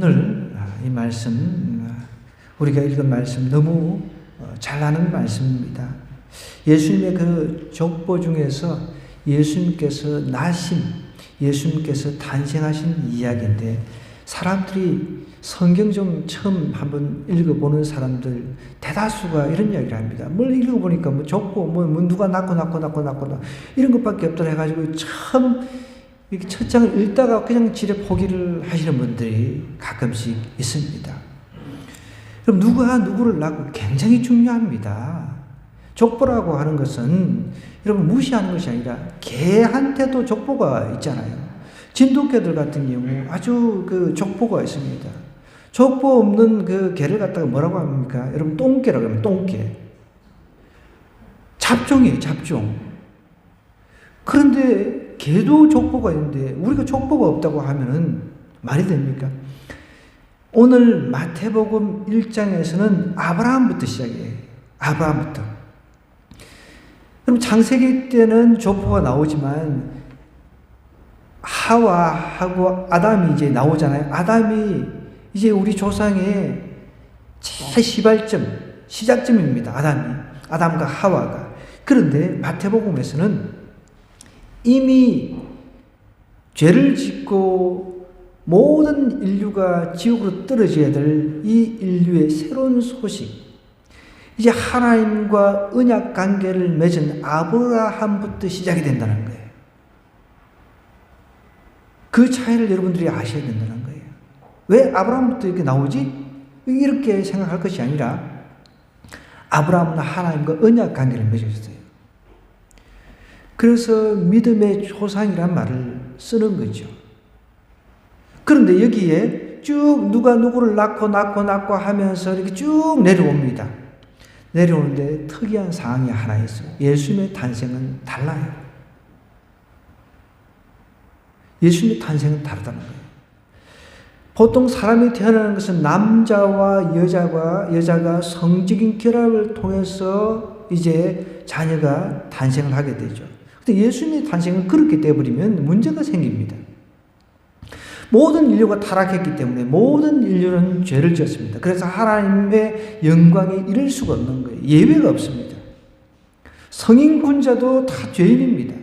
오늘 이 말씀, 우리가 읽은 말씀 너무 잘 아는 말씀입니다. 예수님의 그 족보 중에서 예수님께서 나신, 예수님께서 탄생하신 이야기인데, 사람들이 성경 좀 처음 한번 읽어보는 사람들 대다수가 이런 이야기를 합니다. 뭘 읽어보니까 뭐 족보, 누가 낳고 이런 것밖에 없더라 해가지고 처음 이렇게 첫 장을 읽다가 그냥 지레 포기를 하시는 분들이 가끔씩 있습니다. 그럼 누가 누구를 낳고 굉장히 중요합니다. 족보라고 하는 것은 여러분 무시하는 것이 아니라 개한테도 족보가 있잖아요. 진돗개들 같은 경우 아주 그 족보가 있습니다. 족보 없는 그 개를 갖다가 뭐라고 합니까? 여러분 똥개라고 하면 똥개. 잡종이에요, 잡종. 그런데 개도 족보가 있는데 우리가 족보가 없다고 하면은 말이 됩니까? 오늘 마태복음 1장에서는 아브라함부터 시작해요. 아브라함부터. 그럼 창세기 때는 족보가 나오지만 하와하고 아담이 이제 나오잖아요. 아담이 이제 우리 조상의 최시발점, 시작점입니다. 아담과 하와가. 그런데 마태복음에서는 이미 죄를 짓고 모든 인류가 지옥으로 떨어져야 될 이 인류의 새로운 소식, 이제 하나님과 언약 관계를 맺은 아브라함부터 시작이 된다는 거예요. 그 차이를 여러분들이 아셔야 된다는 거예요. 왜 아브라함부터 이렇게 나오지? 이렇게 생각할 것이 아니라 아브라함은 하나님과 언약 관계를 맺었어요. 그래서 믿음의 조상이란 말을 쓰는 거죠. 그런데 여기에 쭉 누가 누구를 낳고 하면서 이렇게 쭉 내려옵니다. 내려오는데 특이한 상황이 하나 있어요. 예수님의 탄생은 달라요. 예수님의 탄생은 다르다는 거예요. 보통 사람이 태어나는 것은 남자와 여자가 성적인 결합을 통해서 이제 자녀가 탄생을 하게 되죠. 근데 예수님의 탄생은 그렇게 되어버리면 문제가 생깁니다. 모든 인류가 타락했기 때문에 모든 인류는 죄를 지었습니다. 그래서 하나님의 영광에 이를 수가 없는 거예요. 예외가 없습니다. 성인군자도 다 죄인입니다.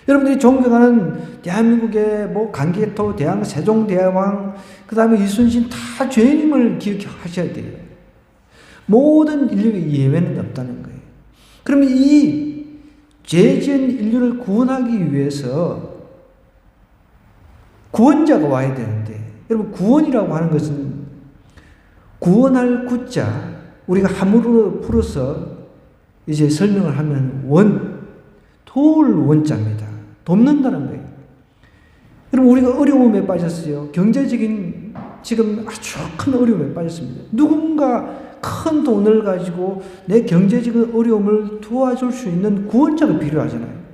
여러분들이 존경하는 대한민국의 강개토 대왕, 세종대왕, 그 다음에 이순신 다 죄인임을 기억하셔야 돼요. 모든 인류의 예외는 없다는 거예요. 그러면 이 죄지은 인류를 구원하기 위해서 구원자가 와야 되는데, 여러분 구원이라고 하는 것은 구원할 구자, 우리가 함으로 풀어서 이제 설명을 하면 도울 원자입니다. 돕는다는 거예요. 여러분 우리가 어려움에 빠졌어요. 경제적인 지금 아주 큰 어려움에 빠졌습니다. 누군가 큰 돈을 가지고 내 경제적인 어려움을 도와줄 수 있는 구원자가 필요하잖아요.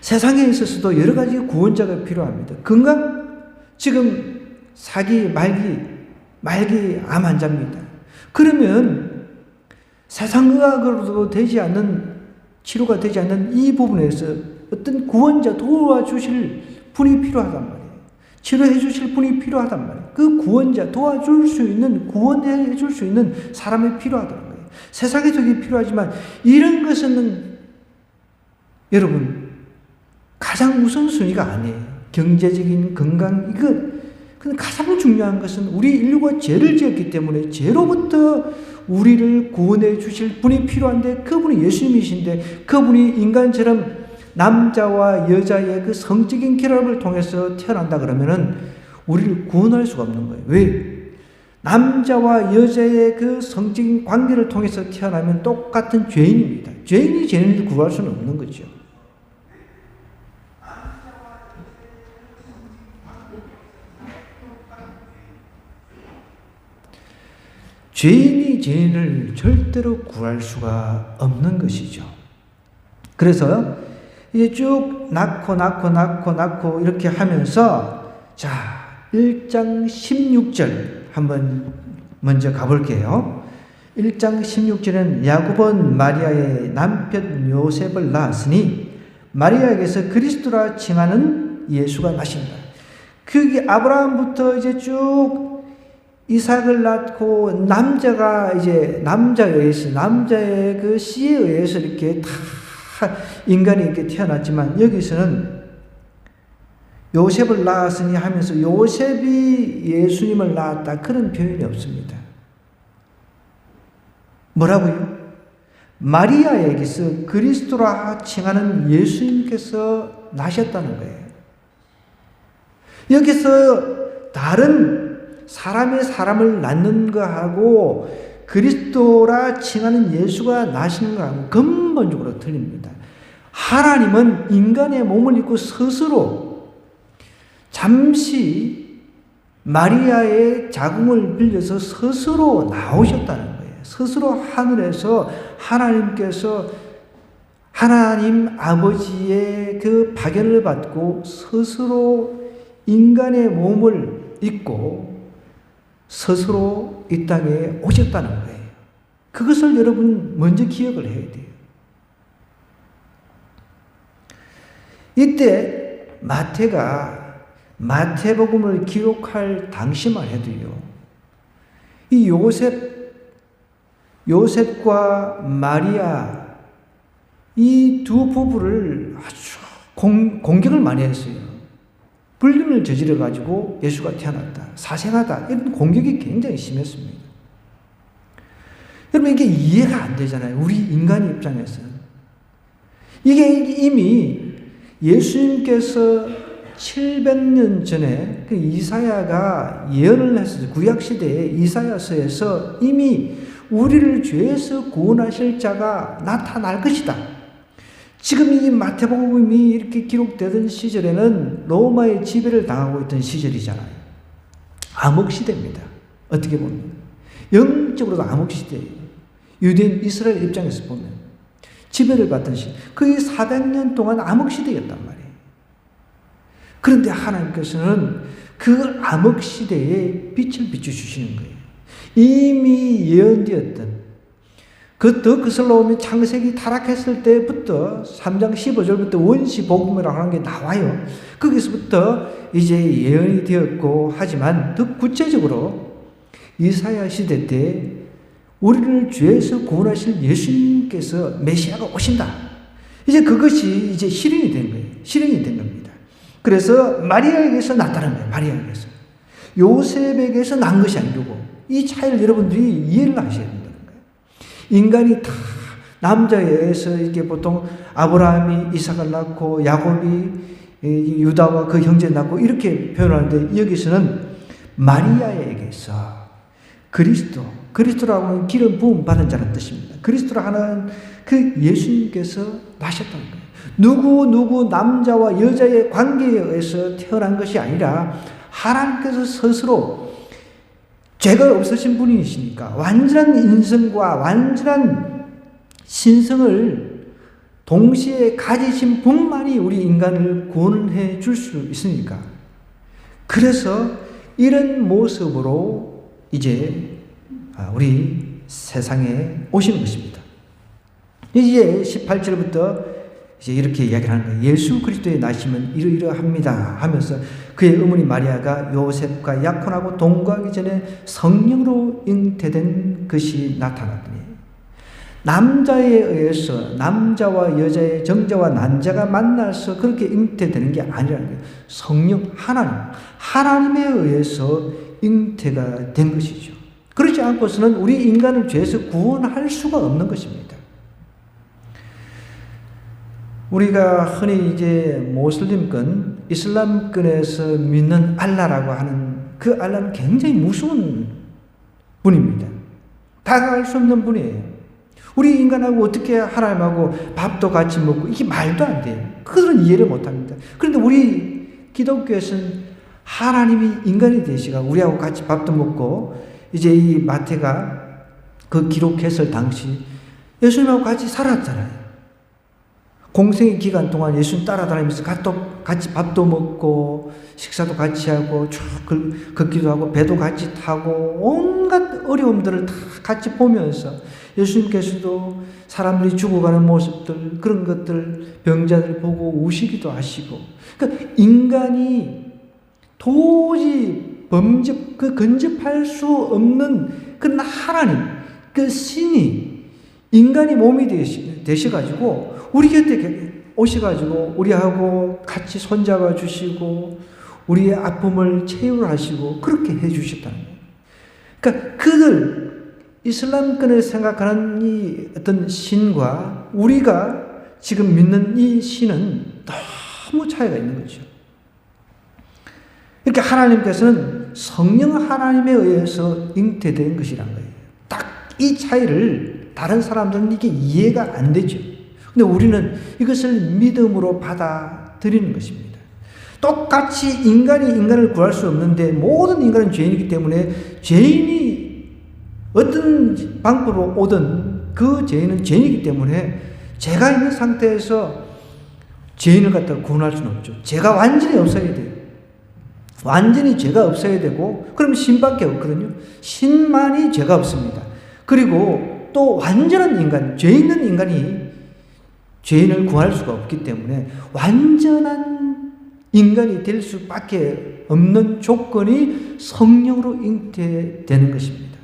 세상에 있어서도 여러 가지 구원자가 필요합니다. 건강, 지금 말기 암 환자입니다. 그러면 세상 의학으로도 치료가 되지 않는 이 부분에서 어떤 구원자 도와주실 분이 필요하단 말이에요. 치료해 주실 분이 필요하단 말이에요. 그 구원자 도와줄 수 있는, 구원해 줄 수 있는 사람이 필요하다는 거예요. 세상에도 이게 필요하지만 이런 것은 여러분 가장 우선순위가 아니에요. 경제적인 건강, 근데 가장 중요한 것은 우리 인류가 죄를 지었기 때문에 죄로부터 우리를 구원해 주실 분이 필요한데 그분이 예수님이신데 그분이 인간처럼 남자와 여자의 그 성적인 결합을 통해서 태어난다 그러면은 우리를 구원할 수가 없는 거예요. 왜? 남자와 여자의 그 성적인 관계를 통해서 태어나면 똑같은 죄인입니다. 죄인이 죄인을 구할 수는 없는 거죠. 죄인이 죄인을 절대로 구할 수가 없는 것이죠. 그래서 이제 쭉 낳고 이렇게 하면서 1장 16절 한번 먼저 가볼게요. 1장 16절은 야곱은 마리아의 남편 요셉을 낳았으니 마리아에게서 그리스도라 칭하는 예수가 나신다. 그게 아브라함부터 이제 쭉 이삭을 낳고 남자가 이제 남자에 의해서 남자의 그 씨에 의해서 이렇게 다 인간이 이렇게 태어났지만 여기서는 요셉을 낳았으니 하면서 요셉이 예수님을 낳았다 그런 표현이 없습니다. 뭐라고요? 마리아에게서 그리스도라 칭하는 예수님께서 나셨다는 거예요. 여기서 다른 사람의 사람을 낳는 거하고 그리스도라 칭하는 예수가 나시는 거하고 근본적으로 틀립니다. 하나님은 인간의 몸을 입고 스스로 잠시 마리아의 자궁을 빌려서 스스로 나오셨다는 거예요. 스스로 하늘에서 하나님께서 하나님 아버지의 그 파견을 받고 스스로 인간의 몸을 입고 스스로 이 땅에 오셨다는 거예요. 그것을 여러분 먼저 기억을 해야 돼요. 이때 마태가 마태복음을 기록할 당시만 해도요, 이 요셉과 마리아 이 두 부부를 아주 공격을 많이 했어요. 불륜을 저지러 가지고 예수가 태어났다, 사생하다, 이런 공격이 굉장히 심했습니다. 여러분, 이게 이해가 안 되잖아요. 우리 인간의 입장에서는. 이게 이미 예수님께서 700년 전에 그 이사야가 예언을 했어요. 구약시대에 이사야서에서 이미 우리를 죄에서 구원하실 자가 나타날 것이다. 지금 이 마태복음이 이렇게 기록되던 시절에는 로마의 지배를 당하고 있던 시절이잖아요. 암흑시대입니다. 어떻게 보면. 영적으로도 암흑시대예요. 유대인 이스라엘 입장에서 보면. 지배를 받던 시대. 거의 400년 동안 암흑시대였단 말이에요. 그런데 하나님께서는 그 암흑시대에 빛을 비춰주시는 거예요. 이미 예언되었던 더 거슬러 오면 창세기 타락했을 때부터 3장 15절부터 원시복음이라고 하는 게 나와요. 거기서부터 이제 예언이 되었고 하지만 더 구체적으로 이사야 시대 때 우리를 죄에서 구원하실 예수님께서 메시아가 오신다. 이제 그것이 이제 실현이 된 거예요. 실현이 된 겁니다. 그래서 마리아에게서 났다는 거예요. 마리아에게서. 요셉에게서 난 것이 아니고 이 차이를 여러분들이 이해를 하셔야 된다는 거예요. 인간이 다 남자에 의해서 이렇게 보통 아브라함이 이삭을 낳고 야곱이 유다와 그 형제 낳고 이렇게 표현하는데 여기서는 마리아에게서 그리스도라고 하는 기름 부음 받은 자는 뜻입니다. 그리스도라 하는 그 예수님께서 나셨다는 거예요. 누구 남자와 여자의 관계에 의해서 태어난 것이 아니라 하나님께서 스스로 죄가 없으신 분이시니까 완전한 인성과 완전한 신성을 동시에 가지신 분만이 우리 인간을 구원해 줄 수 있으니까. 그래서 이런 모습으로 이제 우리 세상에 오시는 것입니다. 이제 18절부터 이제 이렇게 이야기를 하는 거예요. 예수 그리스도의 나심은 이러이러합니다 하면서 그의 어머니 마리아가 요셉과 약혼하고 동거하기 전에 성령으로 잉태된 것이 나타났더니 남자에 의해서 남자와 여자의 정자와 난자가 만나서 그렇게 잉태되는 게 아니라는 거예요. 성령 하나님에 의해서 잉태가 된 것이죠. 그렇지 않고서는 우리 인간을 죄에서 구원할 수가 없는 것입니다. 우리가 흔히 이제 모슬림권, 이슬람권에서 믿는 알라라고 하는 그 알라는 굉장히 무서운 분입니다. 다가갈 수 없는 분이에요. 우리 인간하고 어떻게 하나님하고 밥도 같이 먹고 이게 말도 안 돼요. 그들은 이해를 못 합니다. 그런데 우리 기독교에서는 하나님이 인간이 되시가 우리하고 같이 밥도 먹고 이제 이 마태가 그 기록했을 당시 예수님하고 같이 살았잖아요. 공생의 기간 동안 예수님 따라다니면서 같이 밥도 먹고 식사도 같이 하고 쭉 걷기도 하고 배도 같이 타고 온갖 어려움들을 다 같이 보면서 예수님께서도 사람들이 죽어가는 모습들 그런 것들 병자들 보고 우시기도 하시고 그러니까 인간이 도저히 근접할 수 없는 그 하나님, 그 신이 인간이 몸이 되셔가지고 우리 곁에 오셔가지고 우리하고 같이 손잡아 주시고 우리의 아픔을 치유하시고 그렇게 해주셨다는 거예요. 그러니까 그들 이슬람권을 생각하는 이 어떤 신과 우리가 지금 믿는 이 신은 너무 차이가 있는 거죠. 이렇게 하나님께서는 성령 하나님에 의해서 잉태된 것이란 거예요. 딱 이 차이를 다른 사람들은 이게 이해가 안 되죠. 근데 우리는 이것을 믿음으로 받아들이는 것입니다. 똑같이 인간이 인간을 구할 수 없는데 모든 인간은 죄인이기 때문에 죄인이 어떤 방법으로 오든 그 죄인은 죄인이기 때문에 죄가 있는 상태에서 죄인을 갖다가 구원할 수는 없죠. 죄가 완전히 없어야 돼요. 완전히 죄가 없어야 되고 그럼 신밖에 없거든요. 신만이 죄가 없습니다. 그리고 또 완전한 인간, 죄 있는 인간이 죄인을 구할 수가 없기 때문에 완전한 인간이 될 수밖에 없는 조건이 성령으로 잉태되는 것입니다.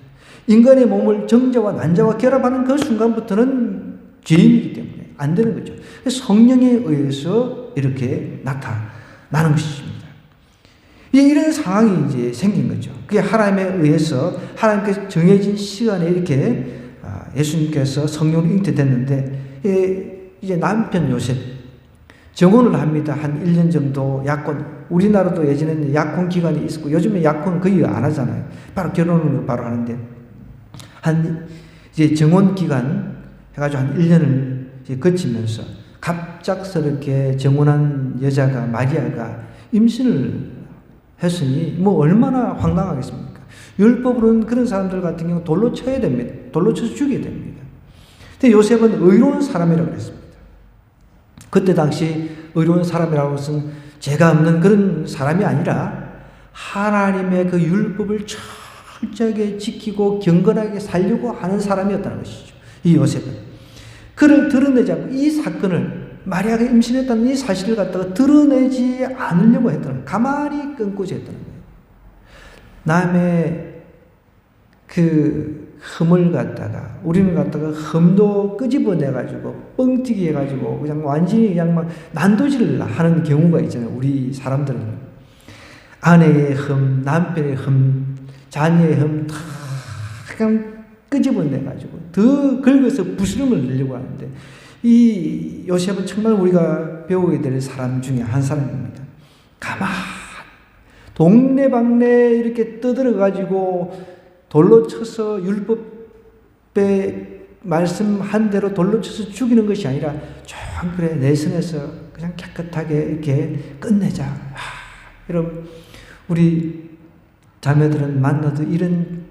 인간의 몸을 정자와 난자와 결합하는 그 순간부터는 죄인이기 때문에 안 되는 거죠. 성령에 의해서 이렇게 나타나는 것입니다. 이런 상황이 이제 생긴 거죠. 그게 하나님에 의해서 하나님께서 정해진 시간에 이렇게 예수님께서 성령으로 잉태됐는데 이제 남편 요셉 정혼을 합니다. 한 1년 정도 약혼. 우리나라도 예전에는 약혼 기간이 있었고 요즘에 약혼 거의 안 하잖아요. 바로 결혼을 바로 하는데 한 이제 정혼 기간 해가지고 한 1년을 이제 거치면서 갑작스럽게 정혼한 여자가 마리아가 임신을 했으니 뭐 얼마나 황당하겠습니까? 율법으로는 그런 사람들 같은 경우 돌로 쳐야 됩니다. 돌로 쳐서 죽여야 됩니다. 근데 요셉은 의로운 사람이라고 그랬습니다. 그때 당시 의로운 사람이라고 것은 죄가 없는 그런 사람이 아니라 하나님의 그 율법을 철저하게 지키고 경건하게 살려고 하는 사람이었다는 것이죠. 이 요셉은. 그를 드러내자고 이 사건을 마리아가 임신했다는 이 사실을 갖다가 드러내지 않으려고 했다는 거예요. 가만히 끊고자 했다는 거예요. 남의 그 흠을 갖다가 우리는 갖다가 흠도 끄집어내가지고 뻥튀기 해가지고 그냥 완전히 그냥 막 난도질을 하는 경우가 있잖아요. 우리 사람들은 아내의 흠, 남편의 흠, 자녀의 흠 다 그냥 끄집어내가지고 더 긁어서 부스럼을 내려고 하는데 이 요셉은 정말 우리가 배우게 될 사람 중에 한 사람입니다. 가만 동네방네 이렇게 떠들어가지고 돌로 쳐서 율법의 말씀한 대로 돌로 쳐서 죽이는 것이 아니라 좀 그래 내선에서 그냥 깨끗하게 이렇게 끝내자. 여러분 우리 자매들은 만나도 이런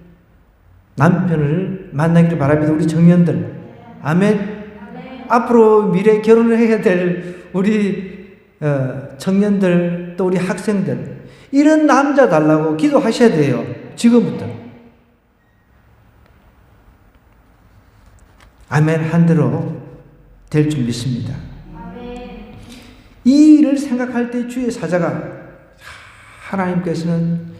남편을 만나기를 바랍니다. 우리 청년들 아멘. 앞으로 미래 결혼을 해야 될 우리 청년들 또 우리 학생들 이런 남자 달라고 기도하셔야 돼요. 지금부터. 아멘 한 대로 될 줄 믿습니다. 이 일을 생각할 때 주의 사자가 하나님께서는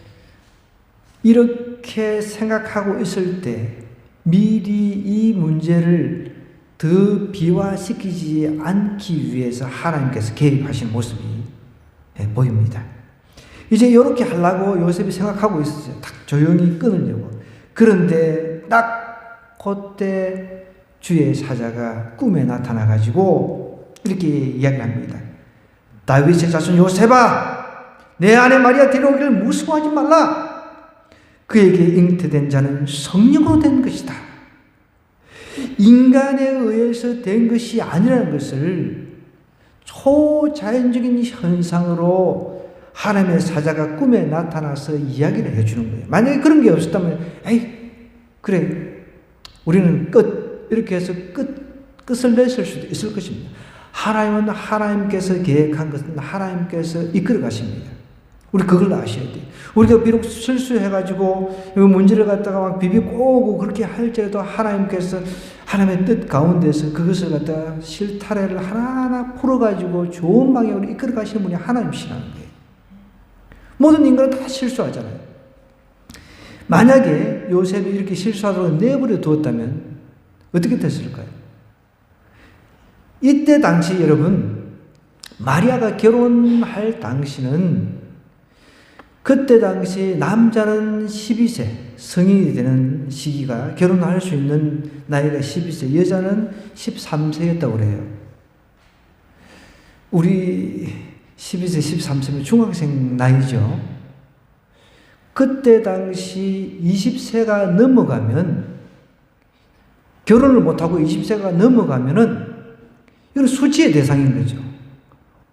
이렇게 생각하고 있을 때 미리 이 문제를 더 비화시키지 않기 위해서 하나님께서 개입하신 모습이 보입니다. 이제 이렇게 하려고 요셉이 생각하고 있었어요. 딱 조용히 끊으려고. 그런데 딱 그때 주의 사자가 꿈에 나타나가지고 이렇게 이야기합니다. 다윗의 자손 요셉아, 내 아내 마리아 데려오기를 무서워하지 말라. 그에게 잉태된 자는 성령으로 된 것이다. 인간에 의해서 된 것이 아니라는 것을 초자연적인 현상으로 하나님의 사자가 꿈에 나타나서 이야기를 해주는 거예요. 만약에 그런 게 없었다면, 에이, 그래, 우리는 끝, 이렇게 해서 끝을 냈을 수도 있을 것입니다. 하나님은 하나님께서 계획한 것은 하나님께서 이끌어 가십니다. 우리 그걸 아셔야 돼요. 우리가 비록 실수해가지고 이 문제를 갖다가 막 비비꼬고 그렇게 할지라도 하나님께서 하나님의 뜻 가운데서 그것을 갖다가 실타래를 하나하나 풀어가지고 좋은 방향으로 이끌어 가시는 분이 하나님이시라는 거예요. 모든 인간은 다 실수하잖아요. 만약에 요셉이 이렇게 실수하도록 내버려 두었다면 어떻게 됐을까요? 이때 당시 여러분, 마리아가 결혼할 당시는 그때 당시 남자는 12세, 성인이 되는 시기가 결혼할 수 있는 나이가 12세, 여자는 13세였다고 그래요. 우리 12세, 13세면 중학생 나이죠. 그때 당시 20세가 넘어가면, 결혼을 못하고 20세가 넘어가면은 이건 수치의 대상인 거죠.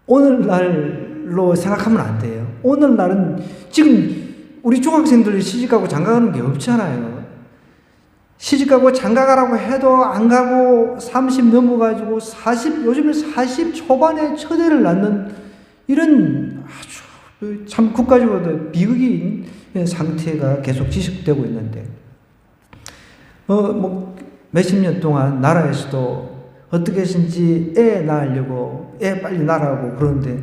오늘날로 생각하면 안 돼요. 오늘날은 지금 우리 중학생들 시집가고 장가가는 게 없잖아요. 시집가고 장가가라고 해도 안 가고 30 넘어가지고 40, 요즘에 40 초반에 처제를 낳는 이런 아주 참 국가적으로 비극인 상태가 계속 지속되고 있는데, 몇십 년 동안 나라에서도 어떻게 해서든지 애 낳으려고, 애 빨리 낳으라고 그러는데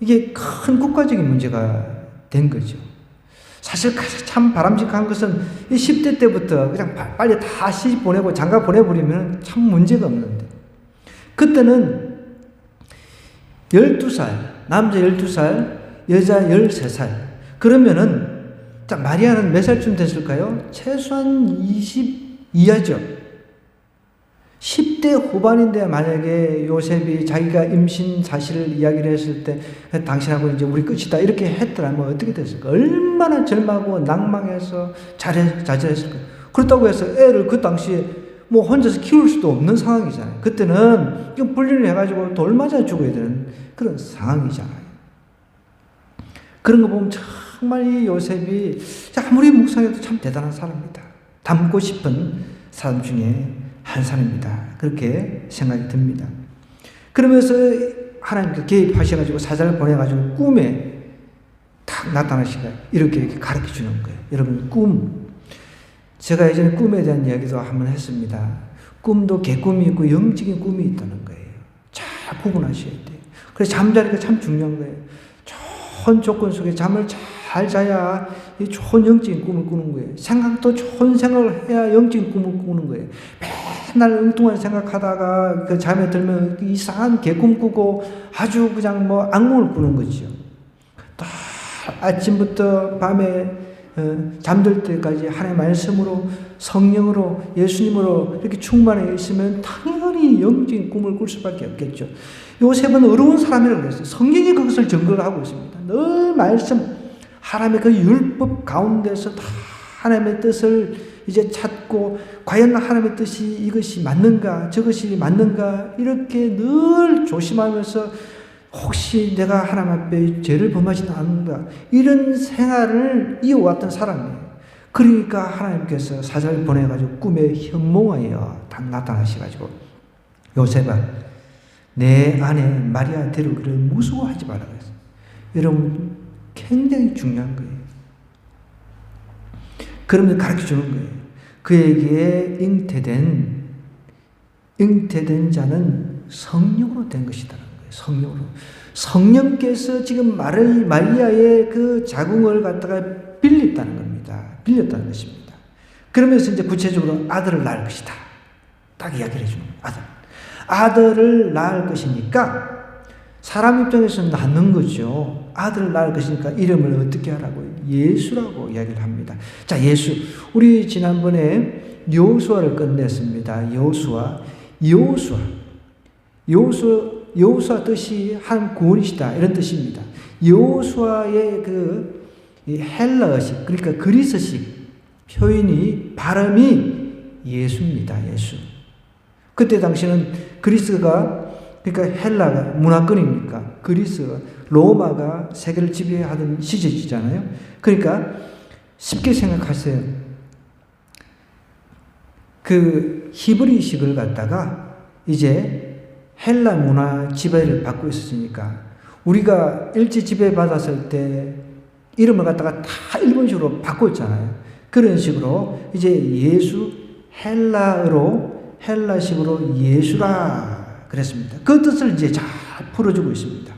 이게 큰 국가적인 문제가 된 거죠. 사실 참 바람직한 것은 이 10대 때부터 그냥 빨리 다 시집 보내고 장가 보내버리면 참 문제가 없는데, 그때는 12살, 남자 12살, 여자 13살. 그러면은, 자, 마리아는 몇 살쯤 됐을까요? 최소한 20 이하죠. 10대 후반인데 만약에 요셉이 자기가 임신 사실을 이야기를 했을 때 당신하고 이제 우리 끝이다 이렇게 했더라면 어떻게 됐을까? 얼마나 절망하고 낭망해서 자절했을까? 그렇다고 해서 애를 그 당시에 뭐 혼자서 키울 수도 없는 상황이잖아요. 그때는 분리를 해가지고 돌 맞아 죽어야 되는 그런 상황이잖아요. 그런 거 보면 정말 이 요셉이 아무리 묵상해도 참 대단한 사람입니다. 닮고 싶은 사람 중에 한 사람입니다. 그렇게 생각이 듭니다. 그러면서 하나님께서 개입하셔가지고 사자를 보내가지고 꿈에 탁 나타나시가 이렇게 가르쳐 주는 거예요. 여러분, 꿈. 제가 예전에 꿈에 대한 이야기도 한번 했습니다. 꿈도 개꿈이 있고 영적인 꿈이 있다는 거예요. 잘 구분하셔야 돼요. 그래서 잠자리가 참 중요한 거예요. 좋은 조건 속에 잠을 잘 자야 이 좋은 영적인 꿈을 꾸는 거예요. 생각도 좋은 생각을 해야 영적인 꿈을 꾸는 거예요. 맨날 엉뚱한 생각하다가 그 잠에 들면 이상한 개꿈 꾸고 아주 그냥 뭐 악몽을 꾸는 거죠. 또 아침부터 밤에 잠들 때까지 하나님의 말씀으로, 성령으로, 예수님으로 이렇게 충만해 있으면 당연히 영적인 꿈을 꿀 수밖에 없겠죠. 요셉은 어려운 사람이라고 그랬어요. 성경이 그것을 증거를 하고 있습니다. 늘 말씀, 하나님의 그 율법 가운데서 다 하나님의 뜻을 이제 찾고, 과연 하나님의 뜻이 이것이 맞는가, 저것이 맞는가, 이렇게 늘 조심하면서 혹시 내가 하나님 앞에 죄를 범하지는 않는가, 이런 생활을 이어왔던 사람이에요. 그러니까 하나님께서 사자를 보내가지고 꿈에 현몽하여 딱 나타나셔가지고, 요셉아, 내 아내 마리아 데려오기를 무서워하지 말라 그랬어요. 여러분, 굉장히 중요한 거예요. 그러면 가르쳐 주는 거예요. 그에게 잉태된 자는 성령으로 된 것이다라는 거예요. 성령으로. 성령께서 지금 마리아의 그 자궁을 갖다가 빌렸다는 겁니다. 빌렸다는 것입니다. 그러면서 이제 구체적으로 아들을 낳을 것이다. 딱 이야기를 해주는 거예요. 아들을 낳을 것이니까 사람 입장에서는 낳는 거죠. 아들을 낳을 것이니까 이름을 어떻게 하라고? 예수라고 이야기를 합니다. 자, 예수. 우리 지난번에 여호수아를 끝냈습니다. 여호수아 뜻이 하나님 구원이시다 이런 뜻입니다. 여호수아의 그 헬라어식, 그러니까 그리스식 표현이, 발음이 예수입니다. 예수. 그때 당시는 그리스가, 그러니까 헬라가 문화권이니까 그리스가, 로마가 세계를 지배하던 시절이잖아요. 그러니까 쉽게 생각하세요. 그 히브리식을 갖다가 이제 헬라 문화 지배를 받고 있었으니까, 우리가 일제 지배 받았을 때 이름을 갖다가 다 일본식으로 바꿨잖아요. 그런 식으로 이제 예수, 헬라식으로 예수라 그랬습니다. 그 뜻을 이제 잘 풀어주고 있습니다.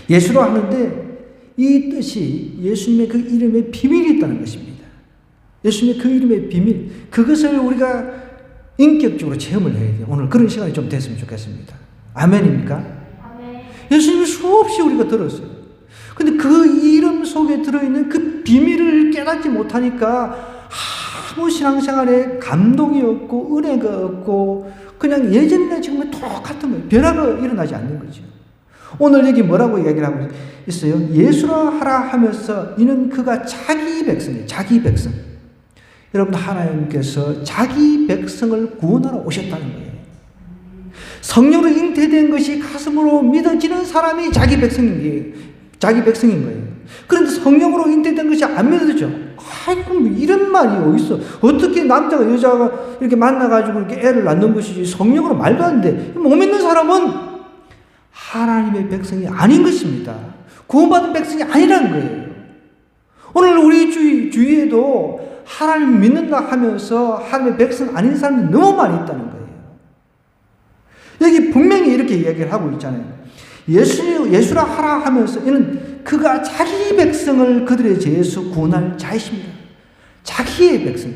예수로 하는데 이 뜻이 예수님의 그 이름에 비밀이 있다는 것입니다. 예수님의 그 이름의 비밀, 그것을 우리가 인격적으로 체험을 해야 돼요. 오늘 그런 시간이 좀 됐으면 좋겠습니다. 아멘입니까? 아멘. 예수님을 수없이 우리가 들었어요. 근데 그 이름 속에 들어있는 그 비밀을 깨닫지 못하니까 아무 신앙생활에 감동이 없고 은혜가 없고 그냥 예전이나 지금은 똑같은 거예요. 변화가 일어나지 않는 거죠. 오늘 여기 뭐라고 이야기를 하고 있어요? 예수라 하라 하면서 이는 그가 자기 백성이에요. 자기 백성. 여러분, 하나님께서 자기 백성을 구원하러 오셨다는 거예요. 성령으로 잉태된 것이 가슴으로 믿어지는 사람이 자기 백성인 거예요. 자기 백성인 거예요. 그런데 성령으로 잉태된 것이 안 믿어지죠. 아이고, 뭐 이런 말이 어딨어. 어떻게 남자가 여자가 이렇게 만나가지고 이렇게 애를 낳는 것이지 성령으로 말도 안 돼. 못 믿는 사람은 하나님의 백성이 아닌 것입니다. 구원받은 백성이 아니라는 거예요. 오늘 우리 주위에도 하나님 믿는다 하면서 하나님의 백성 아닌 사람이 너무 많이 있다는 거예요. 여기 분명히 이렇게 이야기를 하고 있잖아요. 예수라 하라 하면서 이는 그가 자기 백성을 그들의 죄에서 구원할 자이십니다. 자기의 백성.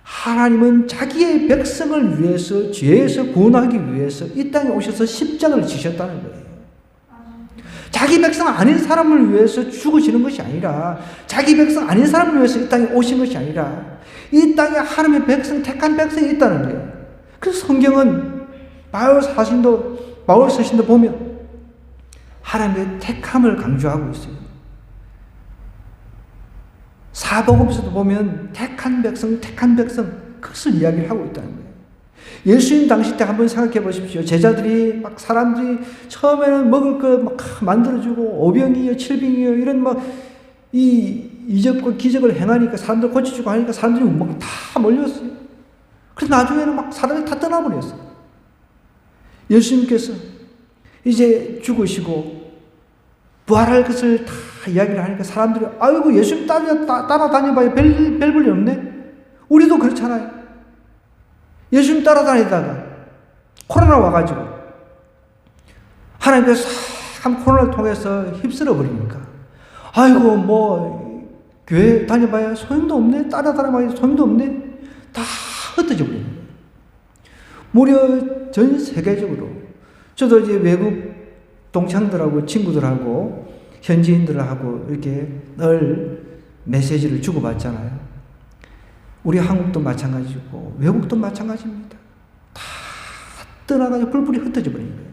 하나님은 자기의 백성을 위해서 죄에서 구원하기 위해서 이 땅에 오셔서 십자가를 지셨다는 거예요. 자기 백성 아닌 사람을 위해서 죽으시는 것이 아니라 바자기 백성 아닌 사람을 위해서 이 땅에 오신 것이 아니라 이 땅에 하나님의 백성, 택한 백성이 있다는 거예요. 그래서 성경은 바울 서신도 보면 하나님의 택함을 강조하고 있어요. 사복음서도 보면 택한 백성, 그것을 이야기를 하고 있다는 거예요. 예수님 당시 때 한번 생각해 보십시오. 제자들이 막 사람들이 처음에는 먹을 거 막 만들어주고 오병이요, 칠병이요 이런 막 이적과 기적을 행하니까 사람들 고쳐주고 하니까 사람들이 막 다 몰렸어요. 그래서 나중에는 막 사람들이 다 떠나버렸어요. 예수님께서 이제 죽으시고 부활할 것을 다 이야기를 하니까 사람들이 아이고 예수님 따라다녀봐요. 별 볼일 없네. 우리도 그렇잖아요. 예수님 따라다니다가 코로나 와가지고 하나님께서 참 코로나를 통해서 휩쓸어 버리니까 아이고 뭐 교회 다녀봐야 소용도 없네. 따라다녀봐야 소용도 없네. 다 흩어져 버리는 거예요. 무려 전 세계적으로 저도 이제 외국 동창들하고 친구들하고 현지인들하고 이렇게 늘 메시지를 주고받잖아요. 우리 한국도 마찬가지고 외국도 마찬가지입니다. 다 떠나가지고 뿔뿔이 흩어져 버린 거예요.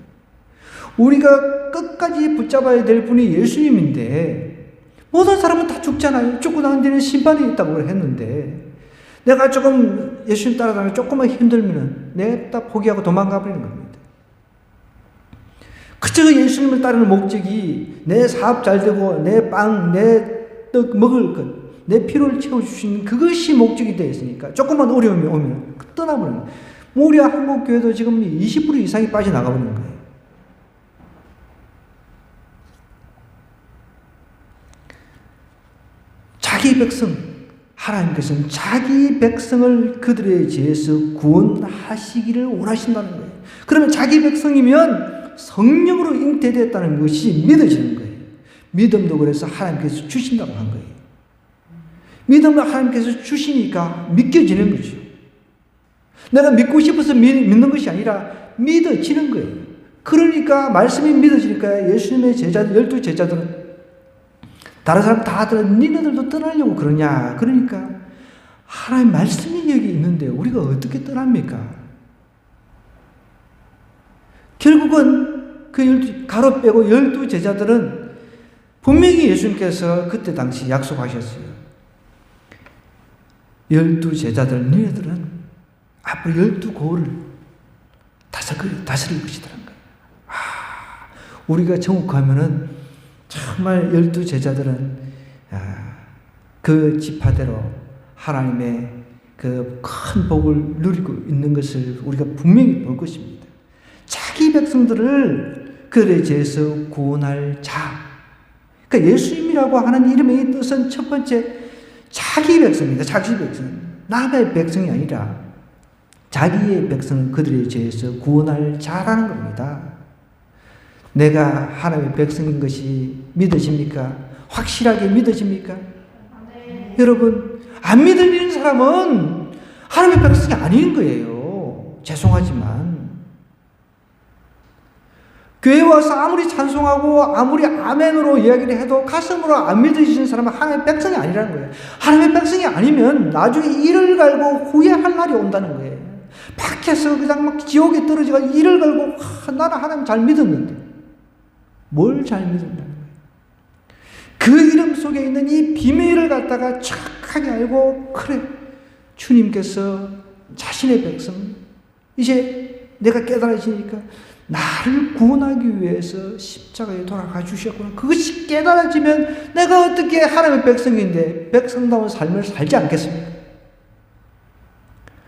우리가 끝까지 붙잡아야 될 분이 예수님인데 모든 사람은 다 죽잖아요. 죽고 난 뒤에는 심판이 있다고 했는데 내가 조금 예수님 따라다니면 조금만 힘들면 내가 다 포기하고 도망가 버리는 겁니다. 그저 예수님을 따르는 목적이 내 사업 잘 되고 내 빵, 내 떡 먹을 것, 내 필요를 채워주시는 그것이 목적이 되어 있으니까 조금만 어려움이 오면 떠나버리는 거예요. 무려 한국교회도 지금 20% 이상이 빠져나가버리는 거예요. 자기 백성, 하나님께서는 자기 백성을 그들의 죄에서 구원하시기를 원하신다는 거예요. 그러면 자기 백성이면 성령으로 잉태되었다는 것이 믿어지는 거예요. 믿음도 그래서 하나님께서 주신다고 한 거예요. 믿음을 하나님께서 주시니까 믿겨지는 거죠. 내가 믿고 싶어서 믿는 것이 아니라 믿어지는 거예요. 그러니까 말씀이 믿어지니까 예수님의 제자들, 12제자들은 다른 사람 다 들어 니네들도 떠나려고 그러냐. 그러니까 하나님 말씀이 여기 있는데 우리가 어떻게 떠납니까? 결국은 그 가로 빼고 12제자들은 분명히 예수님께서 그때 당시 약속하셨어요. 12제자들 너희들은 앞으로 12고을을 다스릴 것이라는 거예요. 우리가 천국 가면은 정말 12제자들은 그 지파대로 하나님의 그 큰 복을 누리고 있는 것을 우리가 분명히 볼 것입니다. 자기 백성들을 그들의 죄에서 구원할 자. 그러니까 예수님이라고 하는 이름의 뜻은 첫 번째 자기 백성입니다. 자기 백성. 남의 백성이 아니라 자기의 백성은 그들의 죄에서 구원할 자라는 겁니다. 내가 하나님의 백성인 것이 믿어집니까? 확실하게 믿어집니까? 여러분, 안 믿는 사람은 하나님의 백성이 아닌 거예요. 죄송하지만. 교회 와서 아무리 찬송하고 아무리 아멘으로 이야기를 해도 가슴으로 안 믿어지는 사람은 하나님의 백성이 아니라는 거예요. 하나님의 백성이 아니면 나중에 이를 갈고 후회할 날이 온다는 거예요. 밖에서 그냥 막 지옥에 떨어지고 이를 갈고 나는 하나님 잘 믿었는데 뭘 잘 믿었냐는 거예요. 그 이름 속에 있는 이 비밀을 갖다가 착하게 알고 그래 주님께서 자신의 백성 이제 내가 깨달아지니까 나를 구원하기 위해서 십자가에 돌아가 주셨구나. 그것이 깨달아지면 내가 어떻게 하나님의 백성인데 백성다운 삶을 살지 않겠습니까?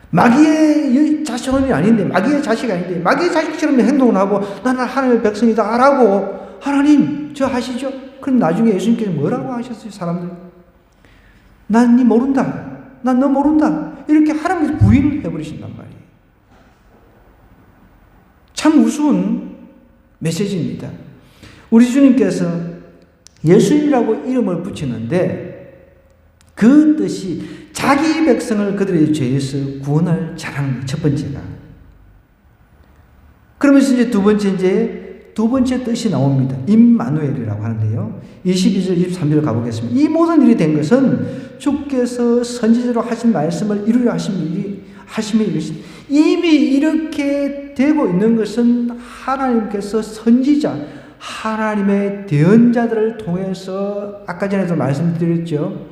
마귀의 자식이 아닌데 마귀의 자식이 아닌데 마귀의 자식처럼 행동을 하고 나는 하나님의 백성이다 라고 하나님 저 하시죠? 그럼 나중에 예수님께서 뭐라고 하셨어요? 사람들 난 니 모른다. 난 너 모른다. 이렇게 하나님께서 부인을 해버리신단 말이에요. 참 우스운 메시지입니다. 우리 주님께서 예수님이라고 이름을 붙이는데 그 뜻이 자기 백성을 그들의 죄에서 구원할 자랑 첫 번째가. 그러면서 이제 두 번째 뜻이 나옵니다. 임마누엘이라고 하는데요. 22절 23절 가보겠습니다. 이 모든 일이 된 것은 주께서 선지자로 하신 말씀을 이루려 하심이 이미 이렇게 되고 있는 것은 하나님께서 선지자, 하나님의 대언자들을 통해서 아까 전에도 말씀드렸죠.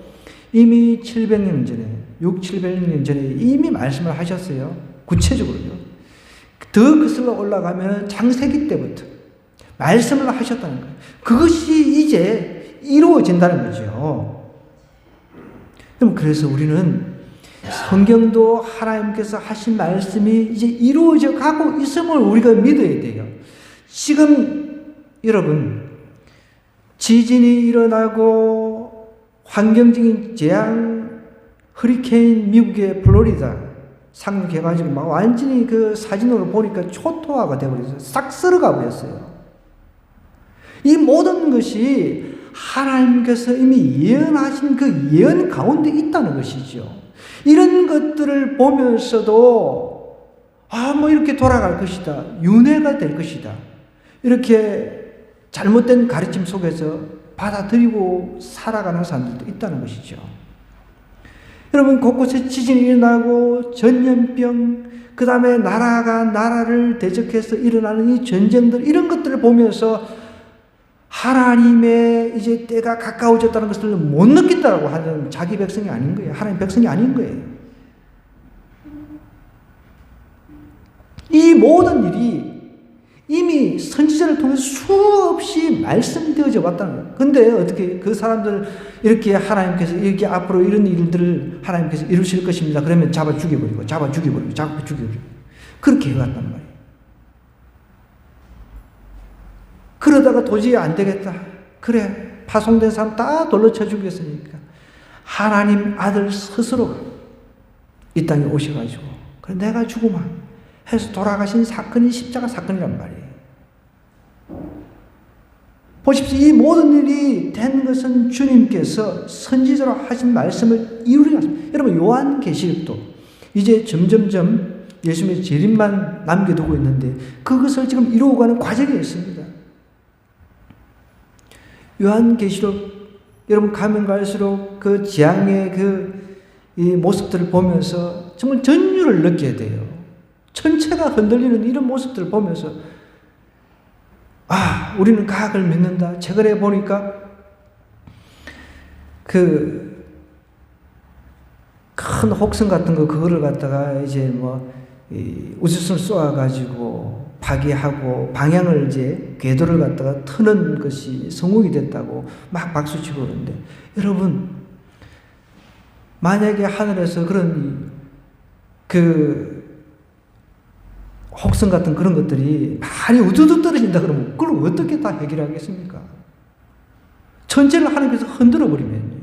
이미 700년 전에, 700년 전에 이미 말씀을 하셨어요. 구체적으로요. 더 거슬러 올라가면 창세기 때부터 말씀을 하셨다는 거예요. 그것이 이제 이루어진다는 거죠. 그럼 그래서 우리는 성경도 하나님께서 하신 말씀이 이제 이루어져 가고 있음을 우리가 믿어야 돼요. 지금 여러분 지진이 일어나고 환경적인 재앙, 허리케인 미국의 플로리다 상륙해가지고 막 완전히 그 사진으로 보니까 초토화가 되어버렸어요. 싹 썰어가 버렸어요. 이 모든 것이 하나님께서 이미 예언하신 그 예언 가운데 있다는 것이죠. 이런 것들을 보면서도 뭐 이렇게 돌아갈 것이다. 윤회가 될 것이다. 이렇게 잘못된 가르침 속에서 받아들이고 살아가는 사람들도 있다는 것이죠. 여러분 곳곳에 지진이 일어나고 전염병 그 다음에 나라가 나라를 대적해서 일어나는 이 전쟁들 이런 것들을 보면서 하나님의 이제 때가 가까워졌다는 것을 못 느낀다고 하는 자기 백성이 아닌 거예요. 하나님 백성이 아닌 거예요. 이 모든 일이 이미 선지자를 통해서 수없이 말씀되어져 왔다는 거예요. 근데 어떻게 그 사람들 이렇게 하나님께서 이렇게 앞으로 이런 일들을 하나님께서 이루실 것입니다. 그러면 잡아 죽여버리고 그렇게 해왔단 말이에요. 그러다가 도저히 안 되겠다. 그래 파송된 사람 다 돌로 쳐 죽였으니까 하나님 아들 스스로 이 땅에 오셔가지고 그래 내가 죽으마 해서 돌아가신 사건이 십자가 사건이란 말이에요. 보십시오. 이 모든 일이 된 것은 주님께서 선지자로 하신 말씀을 이루려 하십니다. 여러분 요한계시록도 이제 점점점 예수님의 재림만 남겨두고 있는데 그것을 지금 이루어가는 과정에 있습니다. 요한계시록 여러분 가면 갈수록 그 재앙의 이 모습들을 보면서 정말 전율을 느껴야 돼요. 천체가 흔들리는 이런 모습들을 보면서 우리는 과학을 믿는다. 최근에 보니까 그 큰 혹성 같은 그거를 갖다가 이제 우주선 쏘아가지고 파괴하고 방향을 이제 궤도를 갖다가 트는 것이 성공이 됐다고 막 박수치고 그러는데 여러분 만약에 하늘에서 그런 혹성 같은 그런 것들이 많이 우두둑 떨어진다 그러면 그걸 어떻게 다 해결하겠습니까? 천체를 하나님께서 흔들어 버리면요.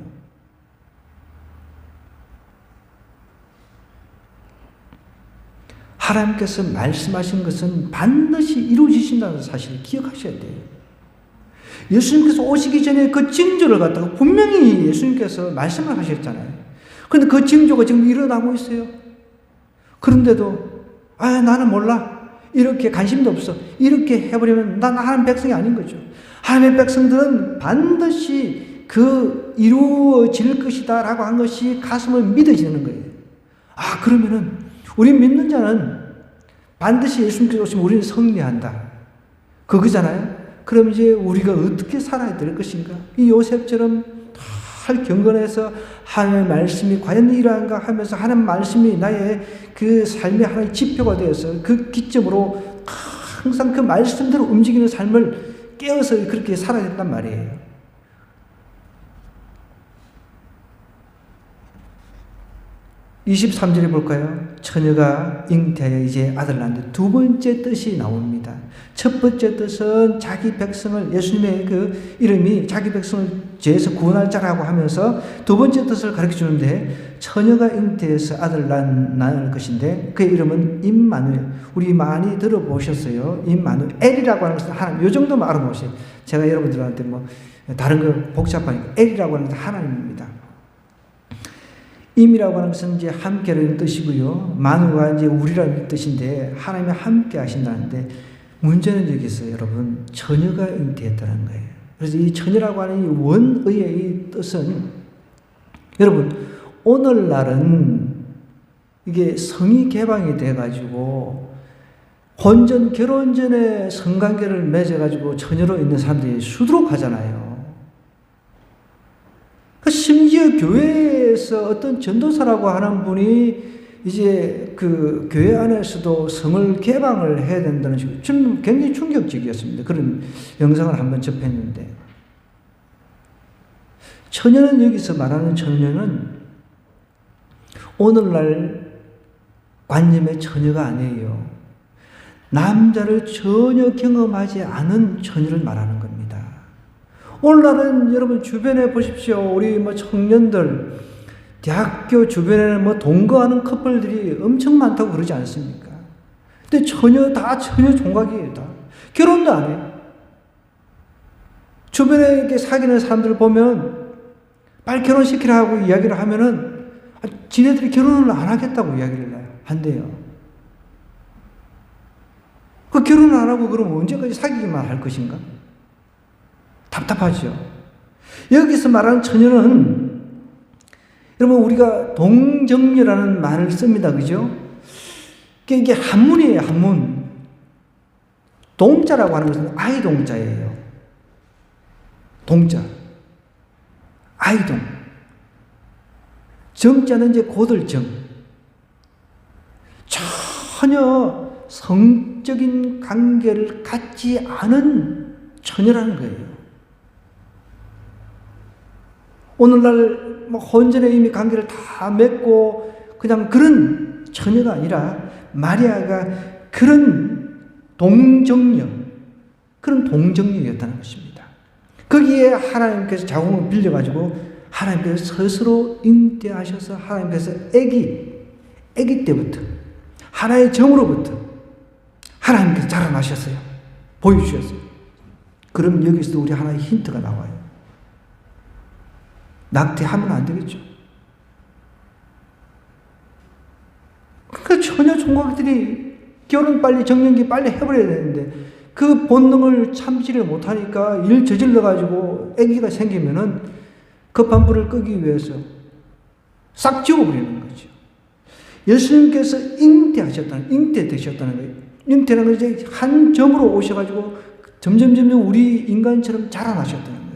하나님께서 말씀하신 것은 반드시 이루어지신다는 사실을 기억하셔야 돼요. 예수님께서 오시기 전에 그 징조를 갖다가 분명히 예수님께서 말씀을 하셨잖아요. 그런데 그 징조가 지금 일어나고 있어요. 그런데도 나는 몰라. 이렇게 관심도 없어. 이렇게 해버리면 난 하나님 백성이 아닌 거죠. 하나님의 백성들은 반드시 그 이루어질 것이다 라고 한 것이 가슴을 믿어지는 거예요. 그러면은 우리 믿는 자는 반드시 예수님께서 오시면 우리는 승리한다. 그거잖아요. 그럼 이제 우리가 어떻게 살아야 될 것인가? 이 요셉처럼 잘 경건해서 하나님의 말씀이 과연 이러한가 하면서 하나님 말씀이 나의 그 삶의 하나의 지표가 되어서 그 기점으로 항상 그 말씀대로 움직이는 삶을 깨어서 그렇게 살아야 된단 말이에요. 23절에 볼까요? 처녀가 잉태하여 이제 아들 낳는데 두 번째 뜻이 나옵니다. 첫 번째 뜻은 자기 백성을, 예수님의 그 이름이 자기 백성을 죄에서 구원할 자라고 하면서 두 번째 뜻을 가르쳐 주는데, 처녀가 잉태해서 아들 낳을 것인데 그의 이름은 임마누엘. 우리 많이 들어보셨어요. 임마누엘이라고 하는 것은 하나님, 요 정도만 알아보세요. 제가 여러분들한테 다른 거 복잡하니까 엘이라고 하는 것은 하나님입니다. 임이라고 하는 것은 이제 함께라는 뜻이고요. 마누가 이제 우리라는 뜻인데 하나님이 함께 하신다는데, 문제는 여기 있어요, 여러분. 처녀가 잉태했다는 거예요. 그래서 이 처녀라고 하는 이 원의의 이 뜻은, 여러분, 오늘날은 이게 성이 개방이 돼가지고 혼전, 결혼 전에 성관계를 맺어가지고 처녀로 있는 사람들이 수두룩하잖아요. 심지어 교회에서 어떤 전도사라고 하는 분이 이제 그 교회 안에서도 성을 개방을 해야 된다는 식으로 좀 굉장히 충격적이었습니다. 그런 영상을 한번 접했는데, 처녀는 여기서 말하는 처녀는 오늘날 관념의 처녀가 아니에요. 남자를 전혀 경험하지 않은 처녀를 말하는 겁니다. 오늘날은 여러분 주변에 보십시오. 우리 청년들, 대학교 주변에는 동거하는 커플들이 엄청 많다고 그러지 않습니까? 근데 처녀 총각이에요, 다. 결혼도 안 해요. 주변에 이렇게 사귀는 사람들 보면 빨리 결혼시키라고 이야기를 하면은 지네들이 결혼을 안 하겠다고 이야기를 해요. 한대요. 그 결혼을 안 하고 그럼 언제까지 사귀기만 할 것인가? 답답하죠. 여기서 말하는 처녀는, 여러분, 우리가 동정녀라는 말을 씁니다. 그죠? 이게 한문이에요, 한문. 동자라고 하는 것은 아이동자예요. 동자. 아이동. 정자는 이제 고들정. 전혀 성적인 관계를 갖지 않은 처녀라는 거예요. 오늘날 혼전에 이미 관계를 다 맺고 그냥 그런 처녀가 아니라 마리아가 그런 동정녀, 그런 동정녀였다는 것입니다. 거기에 하나님께서 자궁을 빌려가지고 하나님께서 스스로 잉태하셔서 하나님께서 아기 때부터 하나의 정으로부터 하나님께서 자라나셨어요. 보여주셨어요. 그럼 여기서 우리 하나의 힌트가 나와요. 낙태하면 안 되겠죠. 그러니까 처녀 총각들이 결혼 빨리, 정년기 빨리 해버려야 되는데 그 본능을 참지를 못하니까 일 저질러가지고 아기가 생기면은 급한 불을 끄기 위해서 싹 지워버리는 거죠. 예수님께서 잉태되셨다는 거예요. 잉태라는 건 이제 한 점으로 오셔가지고 점점 우리 인간처럼 자라나셨다는 거예요.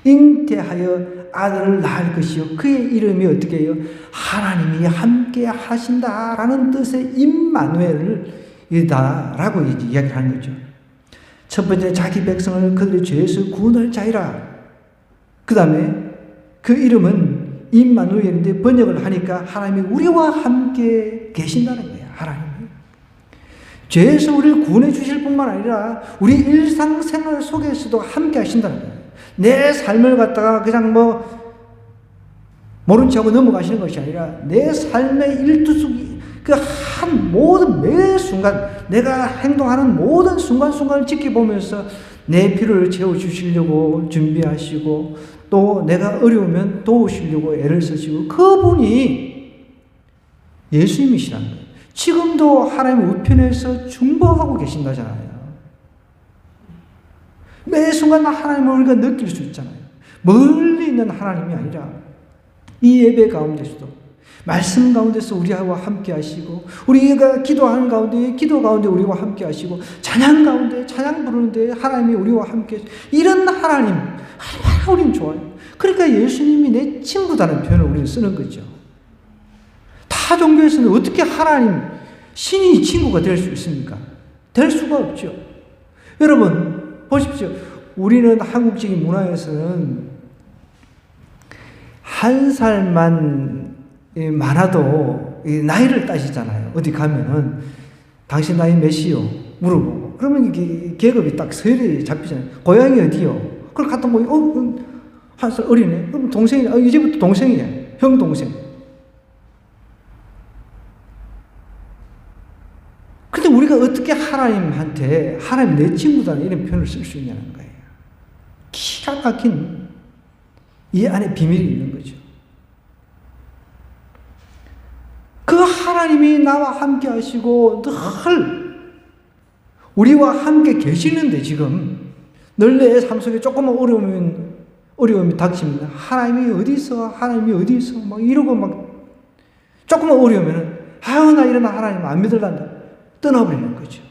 잉태하여 아들을 낳을 것이요. 그의 이름이 어떻게 해요? 하나님이 함께 하신다라는 뜻의 임마누엘이다라고 이야기를 하는 거죠. 첫 번째, 자기 백성을 그들의 죄에서 구원할 자이라. 그 다음에 그 이름은 임마누엘인데 번역을 하니까 하나님이 우리와 함께 계신다는 거예요. 하나님이. 죄에서 우리를 구원해 주실 뿐만 아니라 우리 일상생활 속에서도 함께 하신다는 거예요. 내 삶을 갖다가 그냥 모른 척하고 넘어가시는 것이 아니라 내 삶의 일두수기, 그 한 모든 매 순간 내가 행동하는 모든 순간순간을 지켜보면서 내 필요를 채워주시려고 준비하시고 또 내가 어려우면 도우시려고 애를 쓰시고 그분이 예수님이시라는 거예요. 지금도 하나님 우편에서 중보하고 계신다잖아요. 매 순간 하나님을 우리가 느낄 수 있잖아요. 멀리 있는 하나님이 아니라 이 예배 가운데서도 말씀 가운데서 우리와 함께 하시고 우리가 기도하는 가운데 기도 가운데 우리와 함께 하시고 찬양 가운데 찬양 부르는데 하나님이 우리와 함께 하시고 이런 하나님 얼마나 우리는 좋아요. 그러니까 예수님이 내 친구다는 표현을 우리는 쓰는 거죠. 타 종교에서는 어떻게 하나님 신이 친구가 될 수 있습니까? 될 수가 없죠. 여러분 보십시오. 우리는 한국적인 문화에서는 한 살만 많아도 나이를 따지잖아요. 어디 가면은 당신 나이 몇이요? 물어보고 그러면 이게 계급이 딱 서열이 잡히잖아요. 고향이 어디요? 그걸 갖다 보니 한 살 어리네? 그럼 동생이야. 이제부터 동생이야. 형 동생. 근데 우리가 어떻게 하나님한테 하나님 내 친구다는 이런 표현을 쓸 수 있냐는 거예요. 기가 막힌 이 안에 비밀이 있는 거죠. 그 하나님이 나와 함께 하시고 늘 우리와 함께 계시는데 지금 늘 내 삶 속에 조금만 어려움이 닥치면 하나님이 어디 있어? 막 이러고 막 조금만 어려우면 아유 나 이런 하나님 안 믿을란다. 떠나버리는 거죠.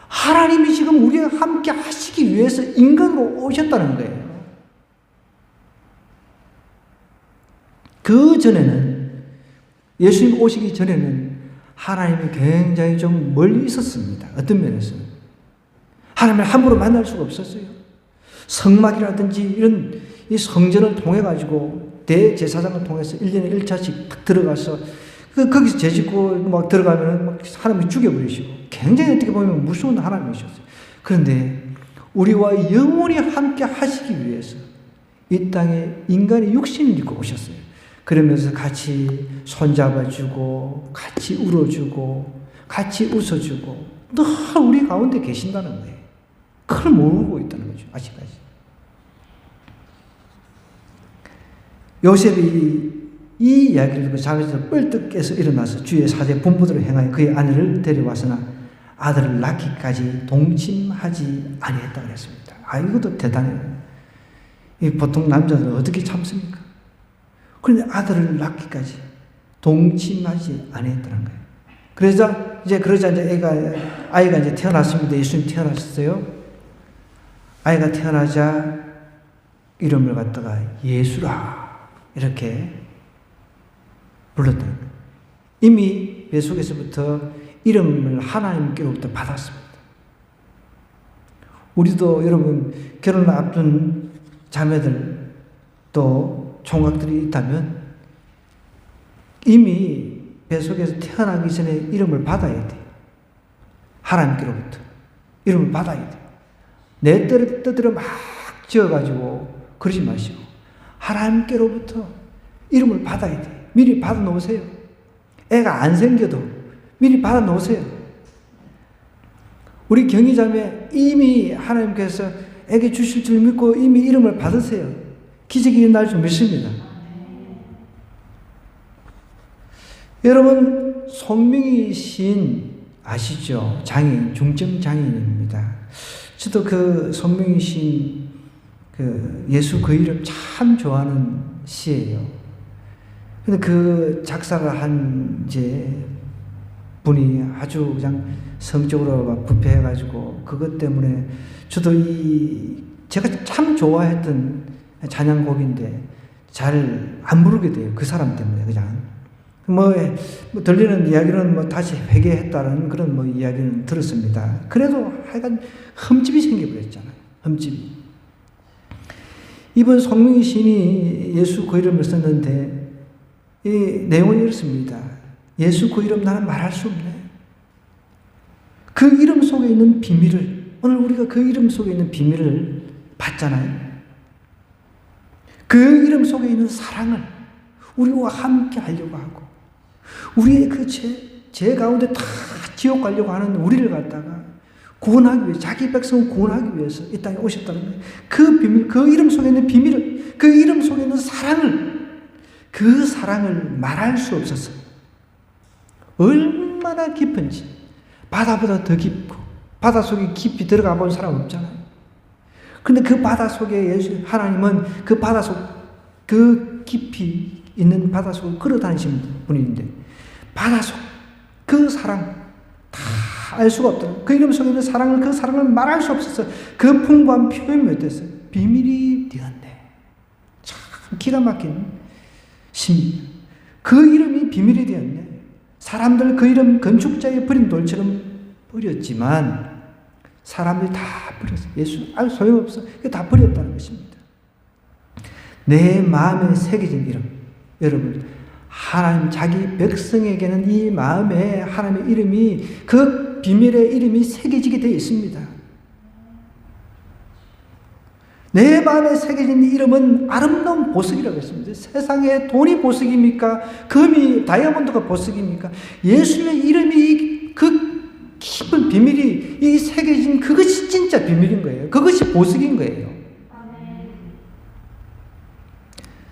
하나님이 지금 우리와 함께 하시기 위해서 인간으로 오셨다는 거예요. 그 전에는 예수님 오시기 전에는 하나님이 굉장히 좀 멀리 있었습니다. 어떤 면에서는 하나님을 함부로 만날 수가 없었어요. 성막이라든지 이런 이 성전을 통해 가지고 대제사장을 통해서 1년에 1차씩 탁 들어가서 거기서 죄짓고 막 들어가면 막 하나님이 죽여버리시고 굉장히 어떻게 보면 무서운 하나님이셨어요. 그런데 우리와 영원히 함께 하시기 위해서 이 땅에 인간의 육신을 입고 오셨어요. 그러면서 같이 손잡아주고 같이 울어주고 같이 웃어주고 늘 우리 가운데 계신다는 거예요. 그걸 모르고 있다는 거죠. 아직까지. 요셉이 이 이야기를 듣고 자기에서 뻘떡 깨서 일어나서 주의 사제 분부대로 행하여 그의 아내를 데려와서나 아들을 낳기까지 동침하지 아니했다 그랬습니다. 이것도 대단해요. 보통 남자들은 어떻게 참습니까? 그런데 아들을 낳기까지 동침하지 아니했다는 거예요. 그러자 이제 아이가 이제 태어났습니다. 예수님 태어났어요. 아이가 태어나자 이름을 갖다가 예수라 이렇게 불렀다는 거예요. 이미 뱃속에서부터 이름을 하나님께로부터 받았습니다. 우리도 여러분 결혼을 앞둔 자매들 또 총각들이 있다면 이미 뱃속에서 태어나기 전에 이름을 받아야 돼요. 하나님께로부터 이름을 받아야 돼요. 내 뜻대로 막 지어가지고 그러지 마시고 하나님께로부터 이름을 받아야 돼요. 미리 받아 놓으세요. 애가 안 생겨도 미리 받아 놓으세요. 우리 경희자매 이미 하나님께서 애기 주실 줄 믿고 이미 이름을 받으세요. 기적이 일어날 줄 믿습니다. 여러분 송명희 시인 아시죠? 장애인, 중증 장애인입니다. 저도 그 송명희 시인 예수 그 이름 참 좋아하는 시예요. 근데 그 작사가 한 분이 아주 그냥 성적으로 막 부패해가지고 그것 때문에 저도 제가 참 좋아했던 찬양곡인데 잘 안 부르게 돼요. 그 사람 때문에 그냥. 뭐 들리는 이야기는 다시 회개했다는 그런 이야기는 들었습니다. 그래도 하여간 흠집이 생겨버렸잖아요. 흠집이. 이번 송명희 시인이 예수 그 이름을 썼는데 이 내용은 이렇습니다. 예수 그 이름 나는 말할 수 없네. 그 이름 속에 있는 비밀을 오늘 우리가 그 이름 속에 있는 비밀을 봤잖아요. 그 이름 속에 있는 사랑을 우리와 함께 하려고 하고 우리의 그 죄 가운데 다 지옥 가려고 하는 우리를 갖다가 구원하기 위해, 자기 백성을 구원하기 위해서 이 땅에 오셨다는 거예요. 그 비밀, 그 이름 속에 있는 비밀을, 그 이름 속에 있는 사랑을, 그 사랑을 말할 수 없었어요. 얼마나 깊은지, 바다보다 더 깊고, 바다 속에 깊이 들어가 본 사람 없잖아요. 근데 그 바다 속에 하나님은 그 바다 속, 그 깊이 있는 바다 속을 걸어 다니시는 분인데, 바다 속, 그 사랑, 다 알 수가 없더라고요. 그 이름 속에 있는 사랑을, 그 사랑을 말할 수 없어서 그 풍부한 표현이 어땠어요? 비밀이 되었네. 참 기가 막힌 신비. 그 이름이 비밀이 되었네. 사람들 그 이름 건축자의 버린 돌처럼 버렸지만 사람들이 다 버렸어요. 예수 알 소용없어. 다 버렸다는 것입니다. 내 마음에 새겨진 이름. 여러분, 하나님 자기 백성에게는 이 마음에 하나님의 이름이, 그 비밀의 이름이 새겨지게 되어 있습니다. 내 마음에 새겨진 이름은 아름다운 보석이라고 했습니다. 세상에 돈이 보석입니까? 금이, 다이아몬드가 보석입니까? 예수님의 이름이, 그 깊은 비밀이 이 새겨진 그것이 진짜 비밀인 거예요. 그것이 보석인 거예요.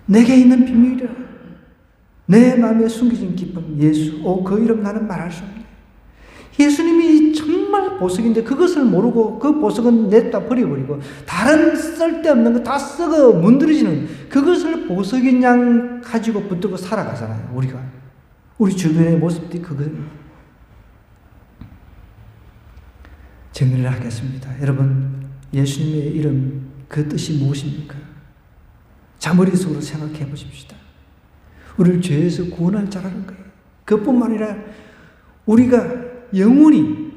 내게 있는 비밀이라. 내 마음에 숨겨진 기쁨, 예수. 그 이름 나는 말할 수 없네. 예수님이 정말 보석인데 그것을 모르고 그 보석은 냈다 버려버리고 다른 쓸데없는 거 다 썩어 문드러지는 그것을 보석인 양 가지고 붙들고 살아가잖아요. 우리가. 우리 주변의 모습들이 그거예요. 정리를 하겠습니다. 여러분, 예수님의 이름, 그 뜻이 무엇입니까? 자머릿속으로 생각해 보십시다. 우리를 죄에서 구원할 자라는 거예요. 그뿐만 아니라 우리가 영원히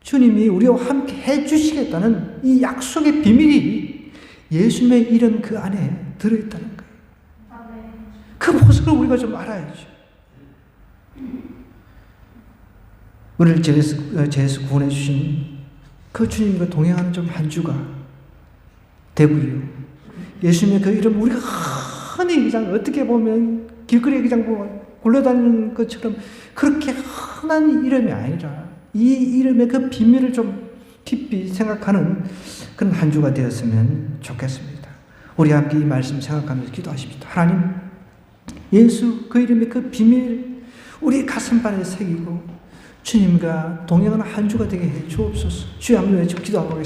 주님이 우리와 함께 해주시겠다는 이 약속의 비밀이 예수님의 이름 그 안에 들어있다는 거예요. 그 모습을 우리가 좀 알아야죠. 우리를 죄에서 구원해 주신 그 주님과 동행하는 좀 한 주가 되고요. 예수님의 그 이름 우리가 흔히 그냥 어떻게 보면 길거리에 그냥 굴러다니는 것처럼 그렇게 흔한 이름이 아니라 이 이름의 그 비밀을 좀 깊이 생각하는 그런 한 주가 되었으면 좋겠습니다. 우리 함께 이 말씀 생각하면서 기도하십시다. 하나님, 예수 그 이름의 그 비밀 우리 가슴판에 새기고 주님과 동행하는 한 주가 되게 해 주옵소서. 주여 한번 외쳐 기도하고 가겠습니다.